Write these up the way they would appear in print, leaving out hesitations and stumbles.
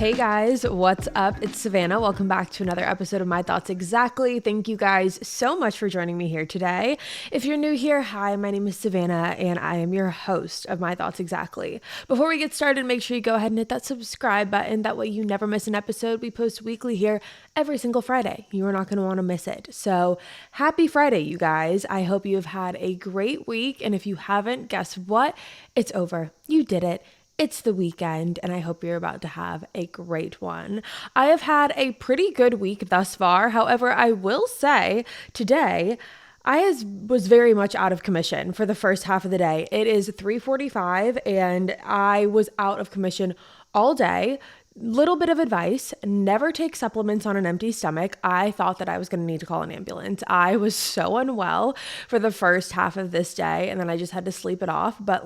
Hey guys, what's up? It's Savannah. Welcome back to another episode of My Thoughts Exactly. Thank you guys so much for joining me here today. If you're new here, hi, my name is Savannah and I am your host of My Thoughts Exactly. Before we get started, make sure you go ahead and hit that subscribe button. That way you never miss an episode. We post weekly here every single Friday. You are not going to want to miss it. So happy Friday, you guys. I hope you have had a great week. And if you haven't, guess what? It's over. You did it. It's the weekend, and I hope you're about to have a great one. I have had a pretty good week thus far. However, I will say today, was very much out of commission for the first half of the day. It is 3:45, and I was out of commission all day. Little bit of advice, never take supplements on an empty stomach. I thought that I was going to need to call an ambulance. I was so unwell for the first half of this day, and then I just had to sleep it off. But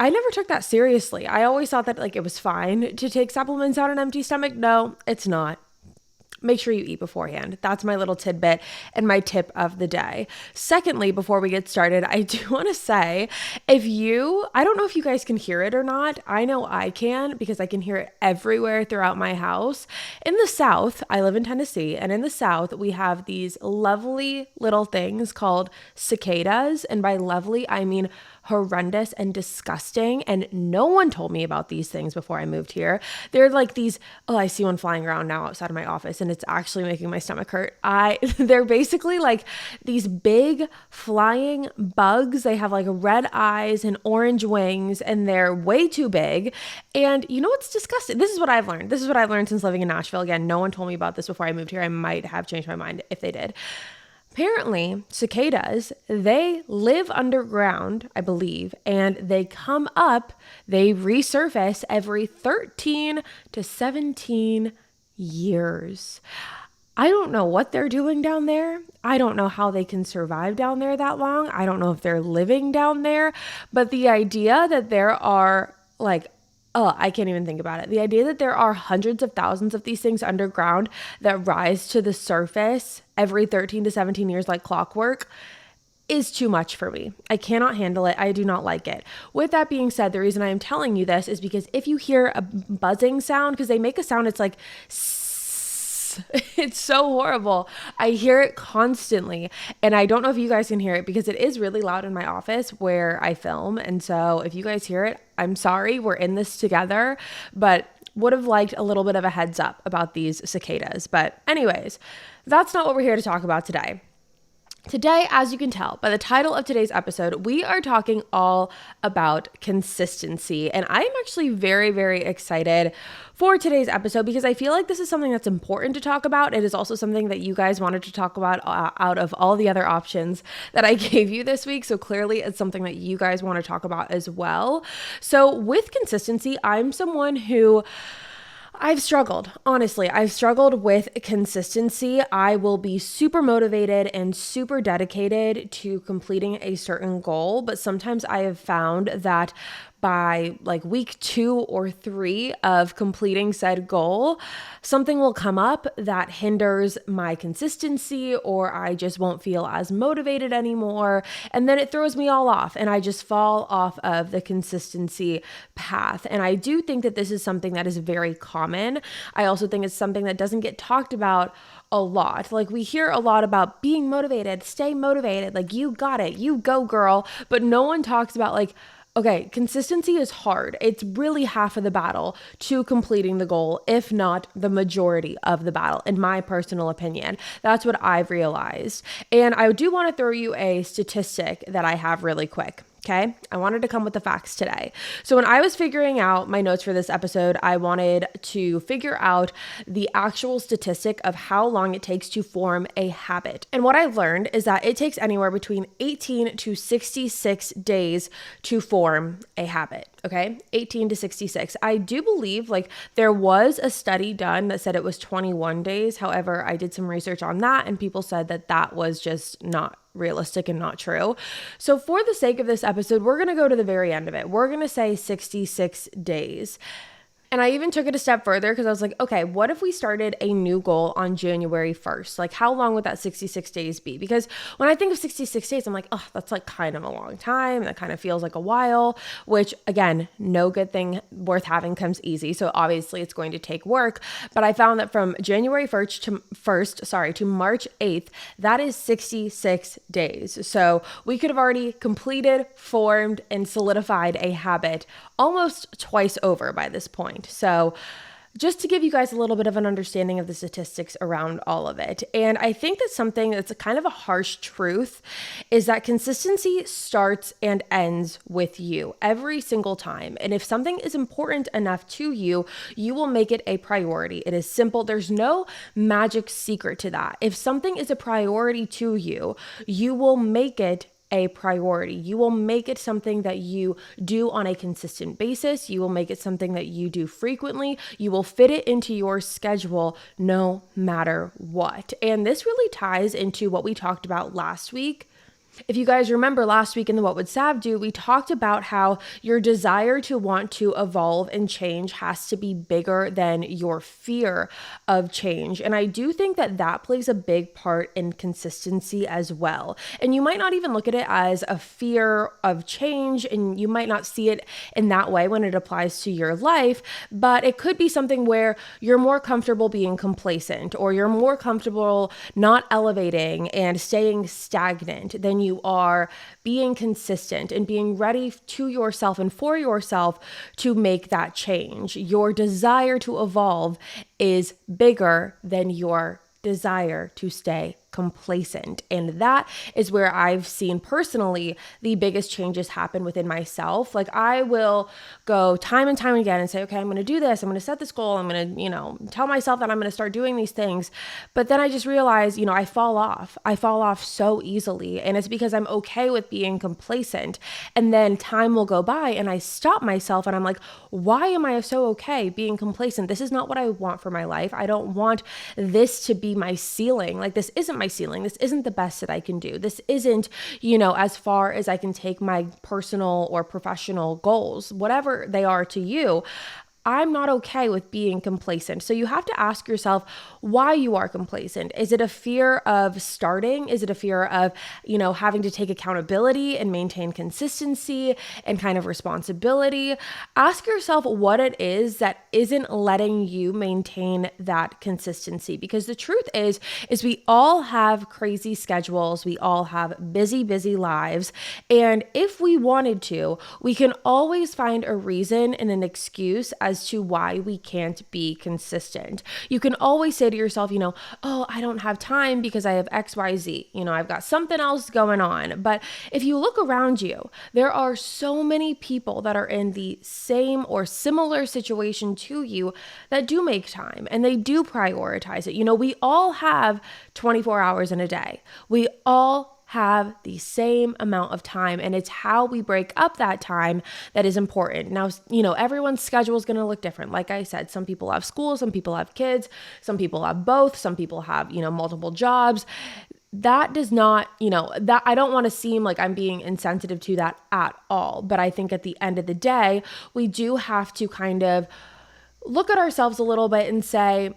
I never took that seriously. I always thought that it was fine to take supplements on an empty stomach. No, it's not. Make sure you eat beforehand. That's my little tidbit and my tip of the day. Secondly, before we get started, I do want to say, I don't know if you guys can hear it or not. I know I can because I can hear it everywhere throughout my house. In the South, I live in Tennessee, and in the South, we have these lovely little things called cicadas. And by lovely, I mean horrendous and disgusting. And no one told me about these things before I moved here. They're like these, I see one flying around now outside of my office and it's actually making my stomach hurt. They're basically like these big flying bugs. They have like red eyes and orange wings and they're way too big. And you know what's disgusting? This is what I've learned. This is what I've learned since living in Nashville. Again, no one told me about this before I moved here. I might have changed my mind if they did. Apparently, cicadas, they live underground, I believe, and they come up, they resurface every 13 to 17 years. I don't know what they're doing down there. I don't know how they can survive down there that long. I don't know if they're living down there, but the idea that there are I can't even think about it. The idea that there are hundreds of thousands of these things underground that rise to the surface every 13 to 17 years like clockwork is too much for me. I cannot handle it. I do not like it. With that being said, the reason I am telling you this is because if you hear a buzzing sound, because they make a sound, it's like it's so horrible. I hear it constantly. And I don't know if you guys can hear it because it is really loud in my office where I film. And so if you guys hear it, I'm sorry. We're in this together, but would have liked a little bit of a heads up about these cicadas. But anyways, that's not what we're here to talk about today. Today, as you can tell by the title of today's episode, we are talking all about consistency. And I'm actually very, very excited for today's episode because I feel like this is something that's important to talk about. It is also something that you guys wanted to talk about out of all the other options that I gave you this week. So clearly it's something that you guys want to talk about as well. So with consistency, I'm someone who I've struggled. Honestly, I've struggled with consistency. I will be super motivated and super dedicated to completing a certain goal, but sometimes I have found that by week 2 or 3 of completing said goal, something will come up that hinders my consistency, or I just won't feel as motivated anymore. And then it throws me all off and I just fall off of the consistency path. And I do think that this is something that is very common. I also think it's something that doesn't get talked about a lot. We hear a lot about being motivated, stay motivated, you got it, you go girl. But no one talks about okay, consistency is hard. It's really half of the battle to completing the goal, if not the majority of the battle, in my personal opinion. That's what I've realized. And I do want to throw you a statistic that I have really quick. Okay, I wanted to come with the facts today. So when I was figuring out my notes for this episode, I wanted to figure out the actual statistic of how long it takes to form a habit. And what I've learned is that it takes anywhere between 18 to 66 days to form a habit. Okay, 18 to 66. I do believe there was a study done that said it was 21 days. However, I did some research on that and people said that that was just not realistic and not true. So for the sake of this episode, we're going to go to the very end of it. We're going to say 66 days. And I even took it a step further because I was like, okay, what if we started a new goal on January 1st? Like, how long would that 66 days be? Because when I think of 66 days, I'm like, oh, that's like kind of a long time. That kind of feels like a while, which again, no good thing worth having comes easy. So obviously it's going to take work. But I found that from January 1st to March 8th, that is 66 days. So we could have already completed, formed, and solidified a habit almost twice over by this point. So just to give you guys a little bit of an understanding of the statistics around all of it. And I think that something that's a kind of a harsh truth is that consistency starts and ends with you every single time. And if something is important enough to you, you will make it a priority. It is simple. There's no magic secret to that. If something is a priority to you, you will make it a priority. You will make it something that you do on a consistent basis. You will make it something that you do frequently. You will fit it into your schedule no matter what. And this really ties into what we talked about last week. If you guys remember last week in the What Would Sav Do, we talked about how your desire to want to evolve and change has to be bigger than your fear of change. And I do think that that plays a big part in consistency as well. And you might not even look at it as a fear of change, and you might not see it in that way when it applies to your life, but it could be something where you're more comfortable being complacent, or you're more comfortable not elevating and staying stagnant than you are being consistent and being ready to yourself and for yourself to make that change. Your desire to evolve is bigger than your desire to stay complacent. And that is where I've seen personally the biggest changes happen within myself. Like I will go time and time again and say, okay, I'm going to do this. I'm going to set this goal. I'm going to, tell myself that I'm going to start doing these things. But then I just realize, I fall off. I fall off so easily. And it's because I'm okay with being complacent. And then time will go by and I stop myself and I'm like, why am I so okay being complacent? This is not what I want for my life. I don't want this to be my ceiling. Like this isn't my ceiling. This isn't the best that I can do. This isn't, as far as I can take my personal or professional goals, whatever they are to you. I'm not okay with being complacent. So you have to ask yourself why you are complacent. Is it a fear of starting? Is it a fear of, having to take accountability and maintain consistency and kind of responsibility? Ask yourself what it is that isn't letting you maintain that consistency. Because the truth is we all have crazy schedules. We all have busy lives. And if we wanted to, we can always find a reason and an excuse as to why we can't be consistent. You can always say to yourself, oh, I don't have time because I have XYZ. I've got something else going on. But if you look around you, there are so many people that are in the same or similar situation to you that do make time and they do prioritize it. We all have 24 hours in a day. We all have the same amount of time, and it's how we break up that time that is important. Now, everyone's schedule is going to look different. Like I said, some people have school, some people have kids, some people have both, some people have, multiple jobs. That does not, that I don't want to seem like I'm being insensitive to that at all. But I think at the end of the day, we do have to kind of look at ourselves a little bit and say,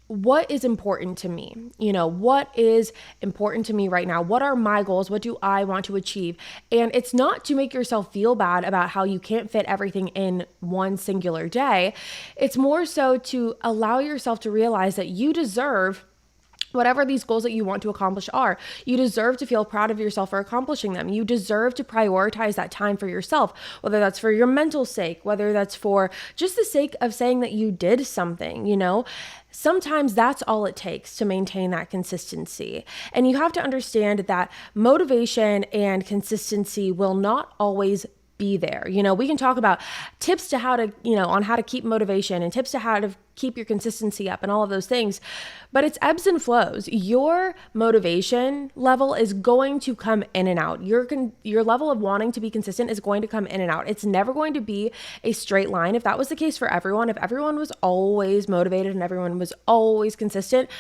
what is important to me? What is important to me right now? What are my goals? What do I want to achieve? And it's not to make yourself feel bad about how you can't fit everything in one singular day. It's more so to allow yourself to realize that you deserve whatever these goals that you want to accomplish are. You deserve to feel proud of yourself for accomplishing them. You deserve to prioritize that time for yourself, whether that's for your mental sake, whether that's for just the sake of saying that you did something, Sometimes that's all it takes to maintain that consistency. And you have to understand that motivation and consistency will not always be there. We can talk about tips to how to, on how to keep motivation and tips to how to keep your consistency up and all of those things, but it's ebbs and flows. Your motivation level is going to come in and out. Your level of wanting to be consistent is going to come in and out. It's never going to be a straight line. If that was the case for everyone, if everyone was always motivated and everyone was always consistent,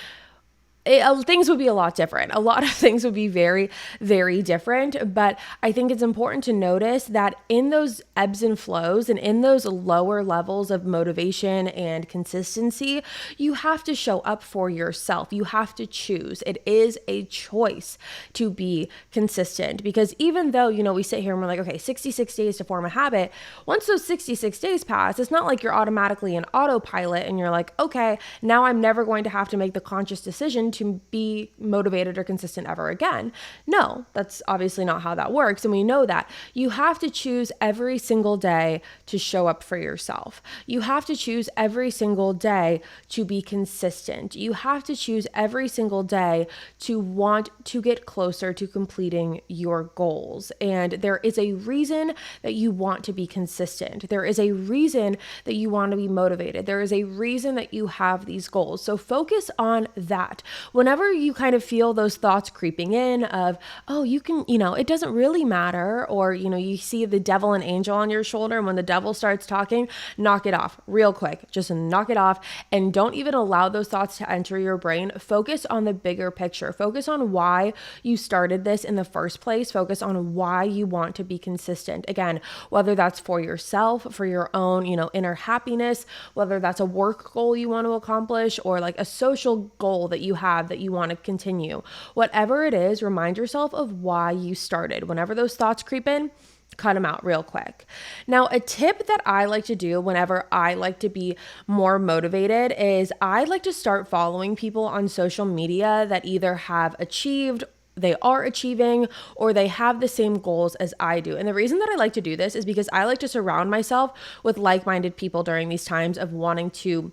things would be a lot different. A lot of things would be very, very different. But I think it's important to notice that in those ebbs and flows and in those lower levels of motivation and consistency, you have to show up for yourself. You have to choose. It is a choice to be consistent, because even though, we sit here and we're like, okay, 66 days to form a habit. Once those 66 days pass, it's not like you're automatically in autopilot and you're like, okay, now I'm never going to have to make the conscious decision to be motivated or consistent ever again. No, that's obviously not how that works. And we know that you have to choose every single day to show up for yourself. You have to choose every single day to be consistent. You have to choose every single day to want to get closer to completing your goals. And there is a reason that you want to be consistent. There is a reason that you want to be motivated. There is a reason that you have these goals. So focus on that. Whenever you kind of feel those thoughts creeping in of, oh, you can, it doesn't really matter, or, you see the devil and angel on your shoulder, and when the devil starts talking, knock it off real quick. Just knock it off, and don't even allow those thoughts to enter your brain. Focus on the bigger picture. Focus on why you started this in the first place. Focus on why you want to be consistent. Again, whether that's for yourself, for your own, inner happiness, whether that's a work goal you want to accomplish, or like a social goal that you have that you want to continue. Whatever it is, remind yourself of why you started. Whenever those thoughts creep in, cut them out real quick. Now, a tip that I like to do whenever I like to be more motivated is I like to start following people on social media that either have achieved, they are achieving, or they have the same goals as I do. And the reason that I like to do this is because I like to surround myself with like-minded people during these times of wanting to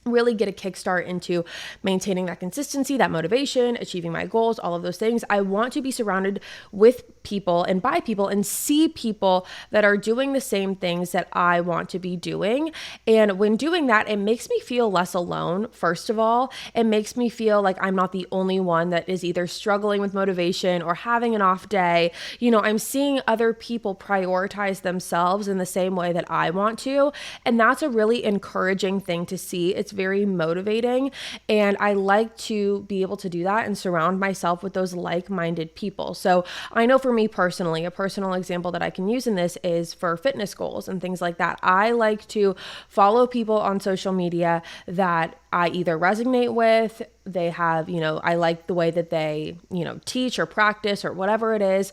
really get a kickstart into maintaining that consistency, that motivation, achieving my goals, all of those things. I want to be surrounded with people and by people and see people that are doing the same things that I want to be doing. And when doing that, it makes me feel less alone. First of all, it makes me feel like I'm not the only one that is either struggling with motivation or having an off day. I'm seeing other people prioritize themselves in the same way that I want to. And that's a really encouraging thing to see. It's very motivating. And I like to be able to do that and surround myself with those like-minded people. So I know for me personally, a personal example that I can use in this is for fitness goals and things like that. I like to follow people on social media that I either resonate with, they have, I like the way that they, teach or practice or whatever it is.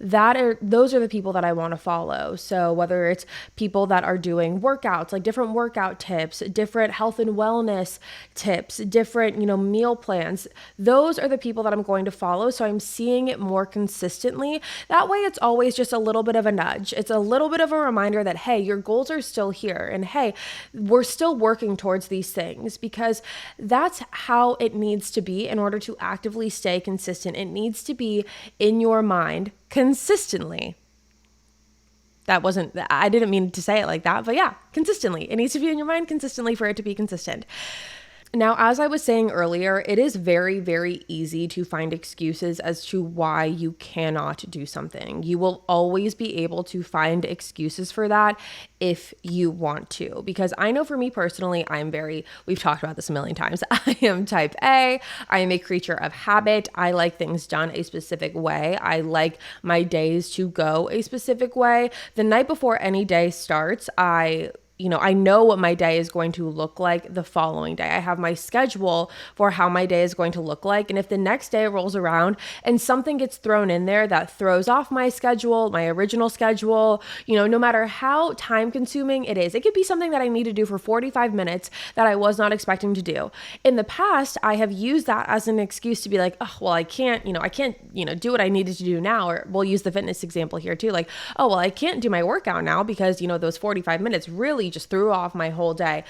Those are the people that I want to follow. So whether it's people that are doing workouts, like different workout tips, different health and wellness tips, different, meal plans, those are the people that I'm going to follow. So I'm seeing it more consistently. That way it's always just a little bit of a nudge. It's a little bit of a reminder that, hey, your goals are still here. And hey, we're still working towards these things, because that's how it needs to be in order to actively stay consistent. It needs to be in your mind consistently. I didn't mean to say it like that, but yeah, consistently. It needs to be in your mind consistently for it to be consistent. Now, as I was saying earlier, it is very, very easy to find excuses as to why you cannot do something. You will always be able to find excuses for that if you want to, because I know for me personally, we've talked about this a million times. I am type A. I am a creature of habit. I like things done a specific way. I like my days to go a specific way. The night before any day starts, I know what my day is going to look like the following day. I have my schedule for how my day is going to look like. And if the next day rolls around and something gets thrown in there that throws off my schedule, my original schedule, no matter how time consuming it is, it could be something that I need to do for 45 minutes that I was not expecting to do. In the past, I have used that as an excuse to be like, oh, well, I can't do what I needed to do now. Or we'll use the fitness example here too. Like, oh, well, I can't do my workout now because, those 45 minutes really just threw off my whole day.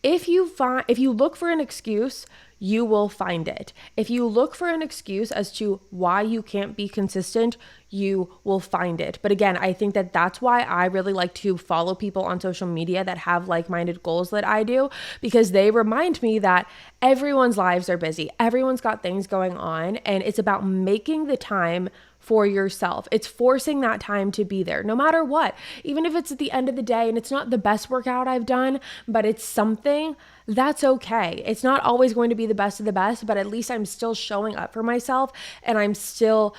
If you look for an excuse, you will find it. If you look for an excuse as to why you can't be consistent, you will find it. But again, I think that that's why I really like to follow people on social media that have like-minded goals that I do, because they remind me that everyone's lives are busy. Everyone's got things going on, and it's about making the time for yourself. It's forcing that time to be there, no matter what. Even if it's at the end of the day and it's not the best workout I've done, but it's something That's okay. It's not always going to be the best of the best, but at least I'm still showing up for myself and I'm still,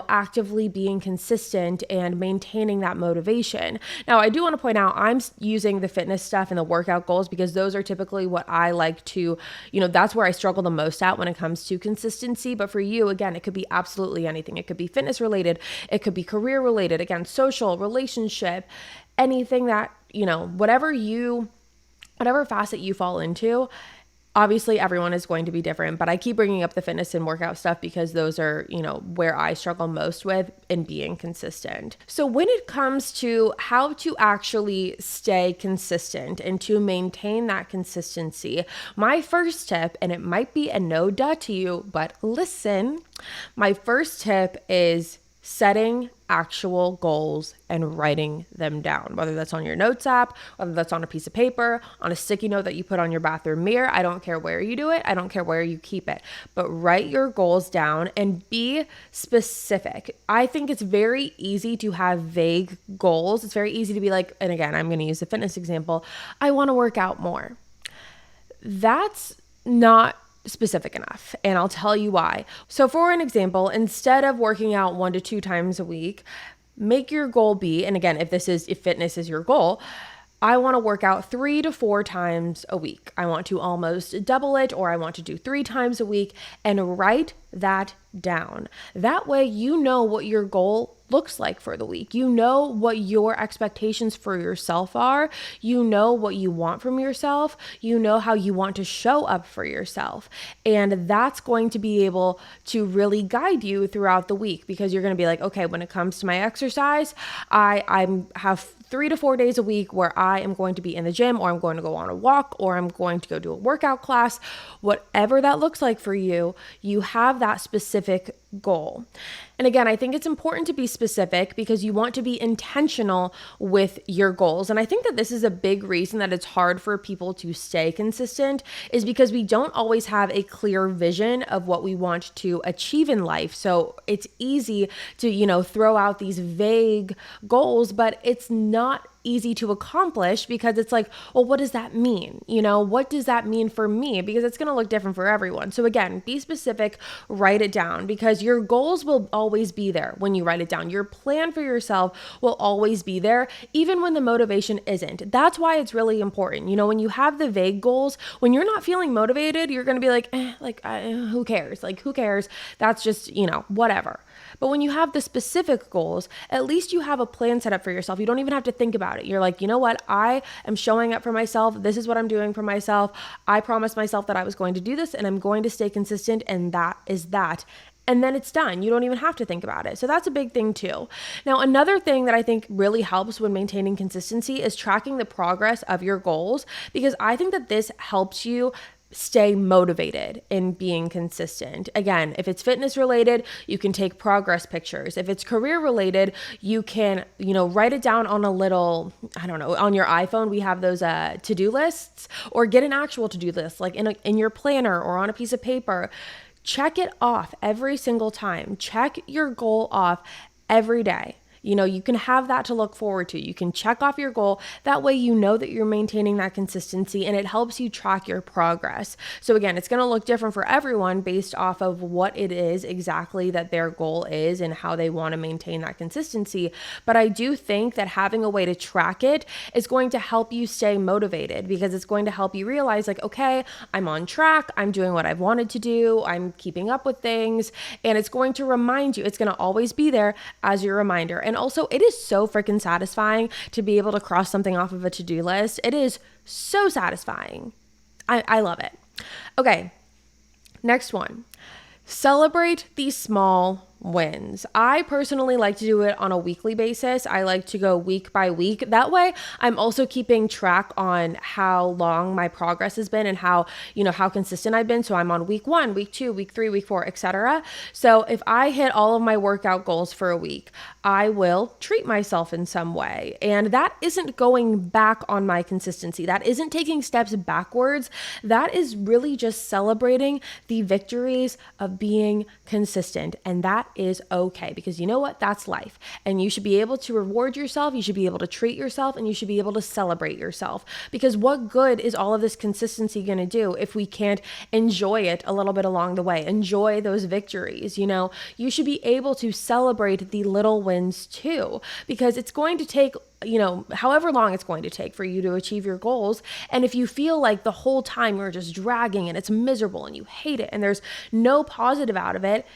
actively being consistent and maintaining that motivation. Now, I do want to point out I'm using the fitness stuff and the workout goals because those are typically what I like to, that's where I struggle the most at when it comes to consistency. But for you, again, it could be absolutely anything. It could be fitness related, it could be career related, again, social, relationship, anything that, whatever facet you fall into. Obviously, everyone is going to be different, but I keep bringing up the fitness and workout stuff because those are, where I struggle most with in being consistent. So when it comes to how to actually stay consistent and to maintain that consistency, my first tip, and it might be a no duh to you, but listen, my first tip is setting actual goals and writing them down, whether that's on your notes app, whether that's on a piece of paper, on a sticky note that you put on your bathroom mirror. I don't care where you do it. I don't care where you keep it, but write your goals down and be specific. I think it's very easy to have vague goals. It's very easy to be like, and again, I'm going to use the fitness example. I want to work out more. That's not specific enough. And I'll tell you why. So for an example, instead of working out 1 to 2 times a week, make your goal be, and again, if fitness is your goal, I want to work out 3 to 4 times a week. I want to almost double it, or I want to do 3 times a week, and write that down. That way, you know what your goal looks like for the week. You know what your expectations for yourself are. You know what you want from yourself. You know how you want to show up for yourself. And that's going to be able to really guide you throughout the week, because you're going to be like, okay, when it comes to my exercise, I have 3 to 4 days a week where I am going to be in the gym, or I'm going to go on a walk, or I'm going to go do a workout class. Whatever that looks like for you, you have that specific goal. And again, I think it's important to be specific because you want to be intentional with your goals. And I think that this is a big reason that it's hard for people to stay consistent, is because we don't always have a clear vision of what we want to achieve in life. So it's easy to, throw out these vague goals, but it's not easy to accomplish, because it's like, well, what does that mean? What does that mean for me? Because it's going to look different for everyone. So again, be specific, write it down, because your goals will always be there when you write it down. Your plan for yourself will always be there, even when the motivation isn't. That's why it's really important. When you have the vague goals, when you're not feeling motivated, you're going to be like, who cares? Who cares? That's just, whatever. But when you have the specific goals, at least you have a plan set up for yourself. You don't even have to think about it. You're like, you know what? I am showing up for myself. This is what I'm doing for myself. I promised myself that I was going to do this, and I'm going to stay consistent, and that is that. And then it's done. You don't even have to think about it. So that's a big thing too. Now, another thing that I think really helps when maintaining consistency is tracking the progress of your goals, because I think that this helps you stay motivated in being consistent. Again, if it's fitness related, you can take progress pictures. If it's career related, you can, write it down on a little, on your iPhone, we have those to-do lists, or get an actual to-do list, like in your planner or on a piece of paper. Check it off every single time. Check your goal off every day. You can have that to look forward to. You can check off your goal. That way you know that you're maintaining that consistency, and it helps you track your progress. So again, it's going to look different for everyone based off of what it is exactly that their goal is and how they want to maintain that consistency. But I do think that having a way to track it is going to help you stay motivated, because it's going to help you realize like, okay, I'm on track. I'm doing what I've wanted to do. I'm keeping up with things. And it's going to remind you, it's going to always be there as your reminder. And also, it is so freaking satisfying to be able to cross something off of a to-do list. It is so satisfying. I love it. Okay, next one. Celebrate these small wins. I personally like to do it on a weekly basis. I like to go week by week. That way I'm also keeping track on how long my progress has been and how consistent I've been. So I'm on week 1, week 2, week 3, week 4, etc. So if I hit all of my workout goals for a week, I will treat myself in some way. And that isn't going back on my consistency. That isn't taking steps backwards. That is really just celebrating the victories of being consistent. And that is okay, because you know what? That's life. And you should be able to reward yourself. You should be able to treat yourself, and you should be able to celebrate yourself, because what good is all of this consistency going to do if we can't enjoy it a little bit along the way, enjoy those victories? You should be able to celebrate the little wins too, because it's going to take however long it's going to take for you to achieve your goals. And if you feel like the whole time you're just dragging and it's miserable and you hate it and there's no positive out of it,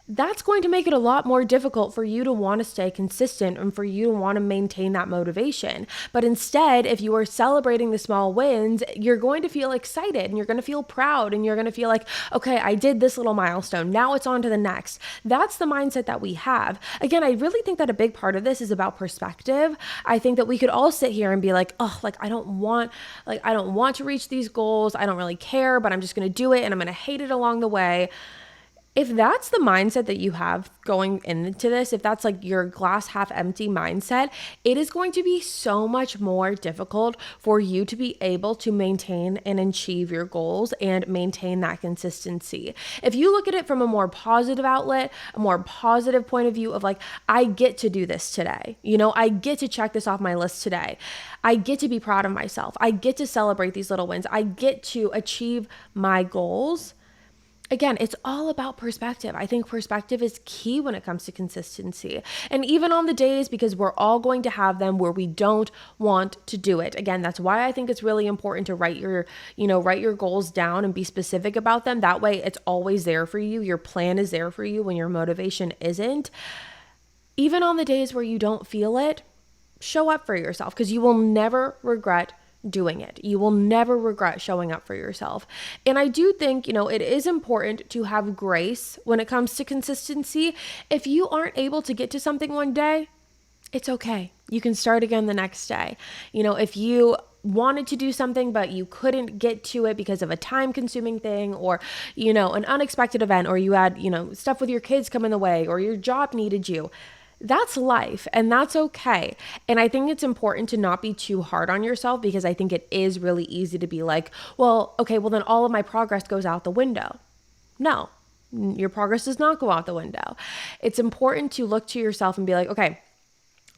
that's going to make it a lot more difficult for you to want to stay consistent and for you to want to maintain that motivation. But instead, if you are celebrating the small wins, you're going to feel excited and you're going to feel proud and you're going to feel like, okay, I did this little milestone. Now it's on to the next. That's the mindset that we have. Again, I really think that a big part of this is about perspective. I think that we could all sit here and be like, oh, I don't want to reach these goals. I don't really care, but I'm just going to do it and I'm going to hate it along the way. If that's the mindset that you have going into this, if that's like your glass half empty mindset, it is going to be so much more difficult for you to be able to maintain and achieve your goals and maintain that consistency. If you look at it from a more positive outlet, a more positive point of view of like, I get to do this today. I get to check this off my list today. I get to be proud of myself. I get to celebrate these little wins. I get to achieve my goals. Again, it's all about perspective. I think perspective is key when it comes to consistency. And even on the days, because we're all going to have them where we don't want to do it. Again, that's why I think it's really important to write your goals down and be specific about them. That way it's always there for you. Your plan is there for you when your motivation isn't. Even on the days where you don't feel it, show up for yourself, because you will never regret doing it. You will never regret showing up for yourself. And I do think, it is important to have grace when it comes to consistency. If you aren't able to get to something one day, it's okay. You can start again the next day. If you wanted to do something, but you couldn't get to it because of a time consuming thing or, an unexpected event, or you had, stuff with your kids come in the way, or your job needed you. That's life, and that's okay. And I think it's important to not be too hard on yourself, because I think it is really easy to be like, well, okay, well then all of my progress goes out the window. No, your progress does not go out the window. It's important to look to yourself and be like, okay,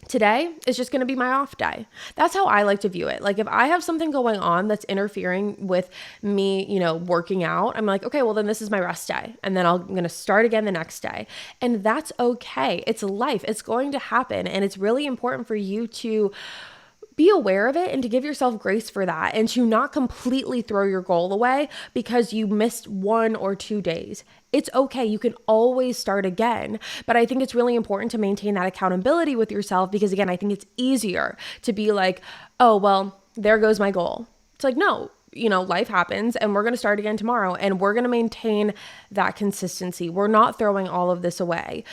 today is just going to be my off day. That's how I like to view it. Like if I have something going on that's interfering with me, working out, I'm like, okay, well then this is my rest day. And then I'm going to start again the next day. And that's okay. It's life. It's going to happen. And it's really important for you to be aware of it and to give yourself grace for that, and to not completely throw your goal away because you missed 1 or 2 days. It's okay. You can always start again. But I think it's really important to maintain that accountability with yourself, because again, I think it's easier to be like, oh, well, there goes my goal. It's like, no, life happens and we're going to start again tomorrow, and we're going to maintain that consistency. We're not throwing all of this away.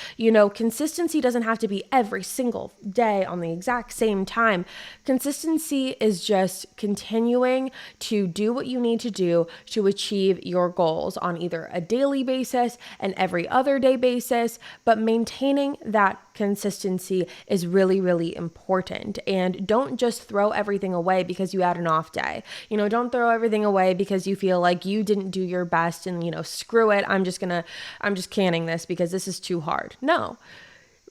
Consistency doesn't have to be every single day on the exact same time. Consistency is just continuing to do what you need to do to achieve your goals on either a daily basis and every other day basis, but maintaining that consistency is really, really important. And don't just throw everything away because you had an off day. Don't throw everything away because you feel like you didn't do your best and, screw it. I'm just canning this because this is too hard. No.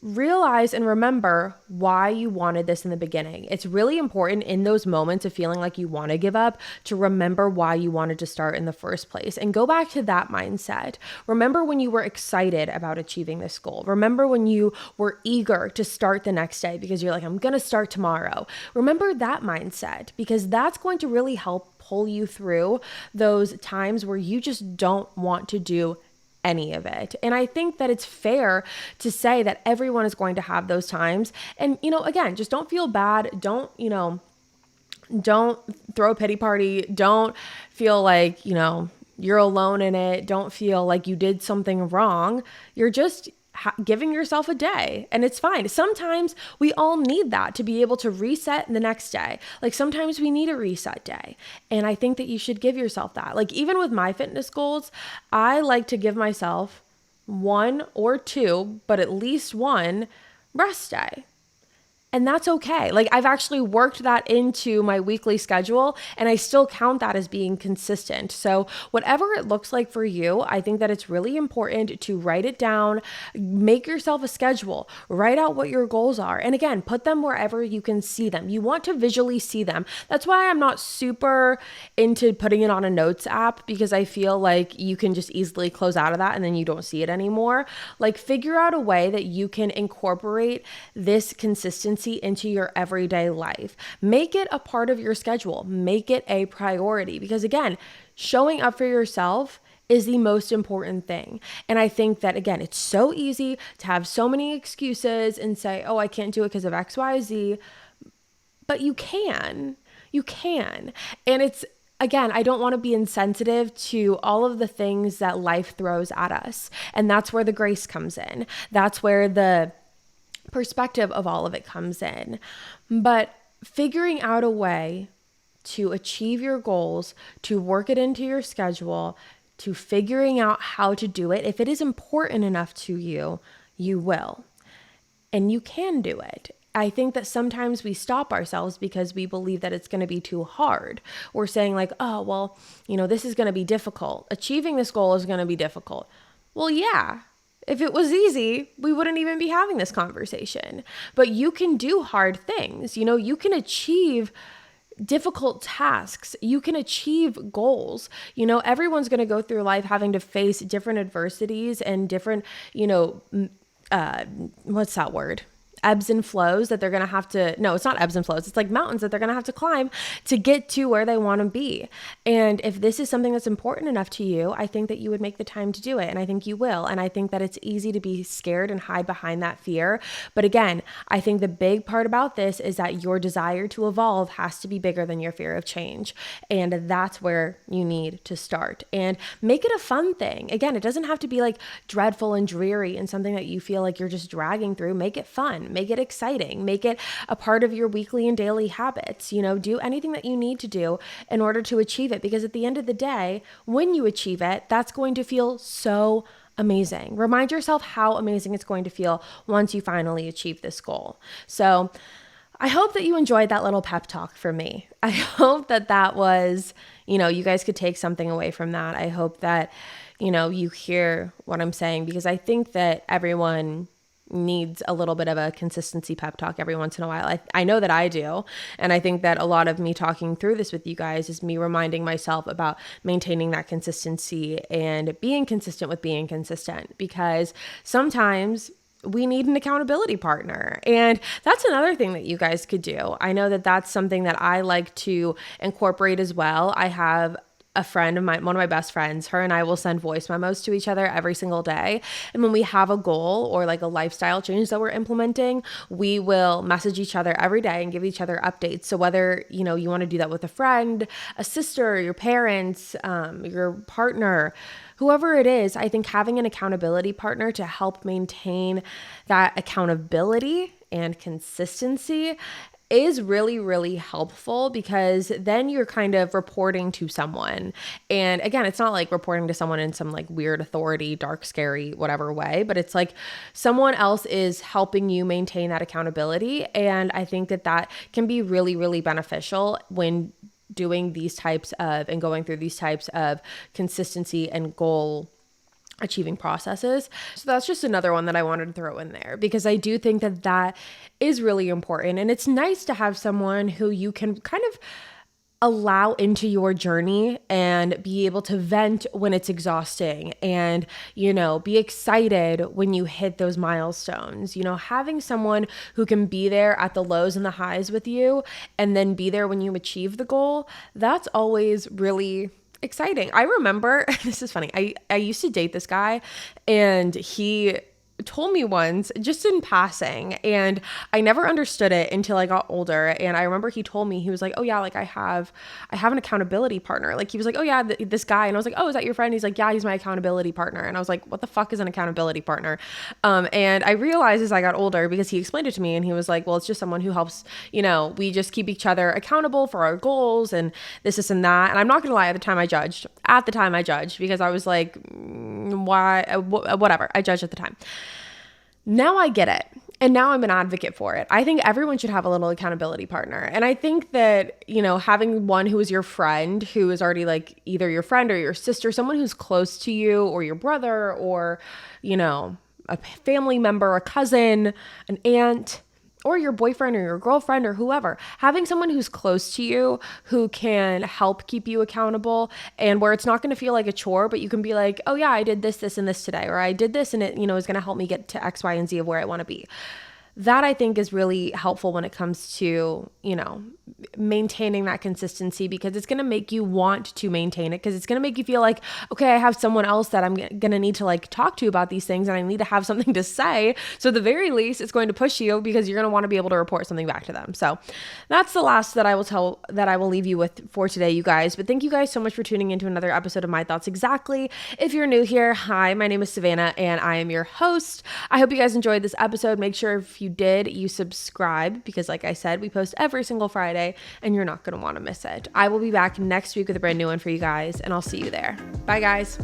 Realize and remember why you wanted this in the beginning. It's really important in those moments of feeling like you want to give up to remember why you wanted to start in the first place, and go back to that mindset. Remember when you were excited about achieving this goal. Remember when you were eager to start the next day because you're like, I'm going to start tomorrow. Remember that mindset, because that's going to really help pull you through those times where you just don't want to do any of it. And I think that it's fair to say that everyone is going to have those times. And, again, just don't feel bad. Don't throw a pity party. Don't feel like, you're alone in it. Don't feel like you did something wrong. You're just giving yourself a day, and it's fine. Sometimes we all need that to be able to reset the next day. Like sometimes we need a reset day, and I think that you should give yourself that. Like even with my fitness goals, I like to give myself 1 or 2, but at least 1 rest day. And that's okay. Like, I've actually worked that into my weekly schedule, and I still count that as being consistent. So whatever it looks like for you, I think that it's really important to write it down, make yourself a schedule, write out what your goals are. And again, put them wherever you can see them. You want to visually see them. That's why I'm not super into putting it on a notes app, because I feel like you can just easily close out of that and then you don't see it anymore. Like, figure out a way that you can incorporate this consistency into your everyday life. Make it a part of your schedule. Make it a priority, because again, showing up for yourself is the most important thing. And I think that, again, it's so easy to have so many excuses and say, oh, I can't do it because of X, Y, Z, but you can. And it's, again, I don't want to be insensitive to all of the things that life throws at us. And that's where the grace comes in. That's where the perspective of all of it comes in. But figuring out a way to achieve your goals, to work it into your schedule, to figuring out how to do it, if it is important enough to you, you will. And you can do it. I think that sometimes we stop ourselves because we believe that it's going to be too hard. We're saying like, oh, well, this is going to be difficult. Achieving this goal is going to be difficult. Well, yeah. If it was easy, we wouldn't even be having this conversation. But you can do hard things. You can achieve difficult tasks. You can achieve goals. Everyone's going to go through life having to face different adversities and different, what's that word? Ebbs and flows that they're going to have to, no, it's not ebbs and flows. It's like mountains that they're going to have to climb to get to where they want to be. And if this is something that's important enough to you, I think that you would make the time to do it. And I think you will. And I think that it's easy to be scared and hide behind that fear. But again, I think the big part about this is that your desire to evolve has to be bigger than your fear of change. And that's where you need to start. And make it a fun thing. Again, it doesn't have to be like dreadful and dreary and something that you feel like you're just dragging through. Make it fun. Make it exciting. Make it a part of your weekly and daily habits. Do anything that you need to do in order to achieve it. Because at the end of the day, when you achieve it, that's going to feel so amazing. Remind yourself how amazing it's going to feel once you finally achieve this goal. So I hope that you enjoyed that little pep talk from me. I hope that was, you guys could take something away from that. I hope that, you hear what I'm saying, because I think that everyone needs a little bit of a consistency pep talk every once in a while. I know that I do. And I think that a lot of me talking through this with you guys is me reminding myself about maintaining that consistency and being consistent with being consistent, because sometimes we need an accountability partner. And that's another thing that you guys could do. I know that that's something that I like to incorporate as well. I have a friend of mine, one of my best friends, her and I will send voice memos to each other every single day. And when we have a goal or like a lifestyle change that we're implementing, we will message each other every day and give each other updates. So whether, you want to do that with a friend, a sister, your parents, your partner, whoever it is, I think having an accountability partner to help maintain that accountability and consistency is really, really helpful, because then you're kind of reporting to someone. And again, it's not like reporting to someone in some like weird authority, dark, scary, whatever way, but it's like someone else is helping you maintain that accountability. And I think that can be really, really beneficial when doing these types of and going through these types of consistency and goal achieving processes. So that's just another one that I wanted to throw in there, because I do think that is really important. And it's nice to have someone who you can kind of allow into your journey and be able to vent when it's exhausting and, be excited when you hit those milestones. Having someone who can be there at the lows and the highs with you and then be there when you achieve the goal, that's always really exciting. I remember, this is funny, I used to date this guy, and he told me once, just in passing, and I never understood it until I got older. And I remember he told me, he was like, oh yeah, like I have an accountability partner. Like he was like, oh yeah, this guy. And I was like, oh, is that your friend? He's like, yeah, he's my accountability partner. And I was like, what the fuck is an accountability partner? And I realized as I got older, because he explained it to me, and he was like, well, it's just someone who helps, we just keep each other accountable for our goals and this and that. And I'm not gonna lie, at the time I judged, because I was like, why, whatever. I judged at the time. Now I get it. And now I'm an advocate for it. I think everyone should have a little accountability partner. And I think that, having one who is your friend, who is already like either your friend or your sister, someone who's close to you, or your brother, or, a family member, a cousin, an aunt, or your boyfriend or your girlfriend or whoever, having someone who's close to you who can help keep you accountable, and where it's not going to feel like a chore, but you can be like, oh yeah, I did this, this, and this today, or I did this and it, is going to help me get to X, Y, and Z of where I want to be. That I think is really helpful when it comes to, maintaining that consistency, because it's going to make you want to maintain it, because it's going to make you feel like, okay, I have someone else that I'm going to need to like talk to about these things, and I need to have something to say. So at the very least, it's going to push you, because you're going to want to be able to report something back to them. So that's the last that I will leave you with for today, you guys. But thank you guys so much for tuning into another episode of My Thoughts Exactly. If you're new here, hi, my name is Savannah and I am your host. I hope you guys enjoyed this episode. Make sure if you did, you subscribe, because like I said, we post every single Friday and you're not going to want to miss it. I will be back next week with a brand new one for you guys, and I'll see you there. Bye guys.